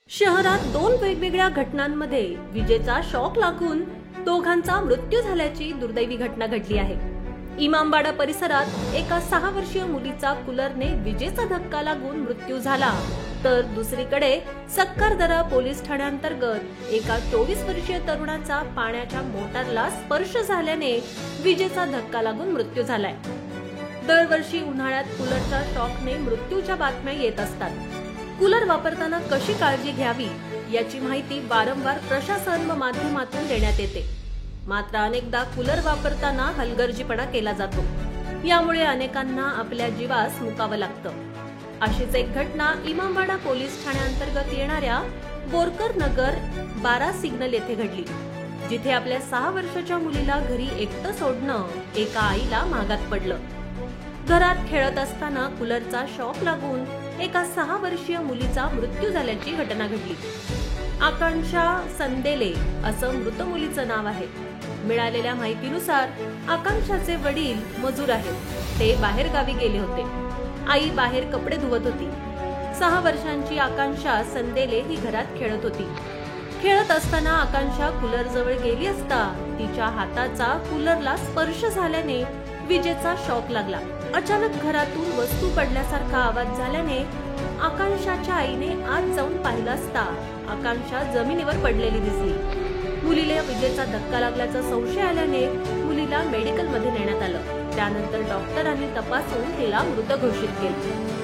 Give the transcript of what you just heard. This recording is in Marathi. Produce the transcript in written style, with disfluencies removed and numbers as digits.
शहरात दोन वेगवेगळ्या घटनांमध्ये विजेचा शॉक लागून दोघांचा मृत्यू झाल्याची दुर्दैवी घटना घडली आहे। इमामबाडा परिसरात एका 6 वर्षीय मुलीचा कूलरने विजेचा धक्का लागून मृत्यू झाला, तर दुसरीकडे सक्कारदरा पोलीस ठाण्याअंतर्गत एका 24 वर्षीय तरुणाचा पाण्याच्या मोटारला स्पर्श झाल्याने विजेचा धक्का लागून मृत्यू झालाय। दरवर्षी उन्हाळ्यात कूलरच्या शॉकने मृत्यूच्या बातम्या येत असतात। कूलर वापरताना कशी काळजी घ्यावी याची माहिती वारंवार प्रशासन व माध्यमातून देण्यात येते, मात्र अनेकदा कूलर वापरताना हलगर्जीपणा केला जातो, यामुळे अनेकांना आपल्या जीवास मुकावं लागतं। अशीच एक घटना इमामबाडा पोलीस ठाण्याअंतर्गत येणाऱ्या बोरकर नगर 12 सिग्नल येथे घडली, जिथे आपल्या 6 वर्षाच्या मुलीला घरी एकटं सोडणं एका आईला महागात पडलं। घरात खेळत असताना कूलरचा शॉक लागून एका 6 वर्षीय मुलीचा मृत्यू झाल्याची घटना घडली। आकांक्षा संदेले असं मृत मुलीचं नाव आहे। मिळालेल्या माहितीनुसार आकांक्षाचे वडील मजूर आहेत, ते बाहेर गावी गेले होते। आई बाहेर कपडे धुवत होती। 6 वर्षांची आकांक्षा संदेले ही घरात खेळत होती। खेळत असताना आकांक्षा कूलर जवळ गेली असता तिच्या हाताचा कूलरला स्पर्श झाल्याने विजेचा शॉक लागला। अचानक घरातून वस्तू पडल्यासारखा आवाज झाल्याने आकांक्षाच्या आईने आत जाऊन पाहिलं असता आकांक्षा जमिनीवर पडलेली दिसली। मुलीला विजेचा धक्का लागल्याचा संशय आल्याने मुलीला मेडिकल मध्ये नेण्यात आलं। त्यानंतर डॉक्टरांनी तपासून तिला मृत घोषित केले।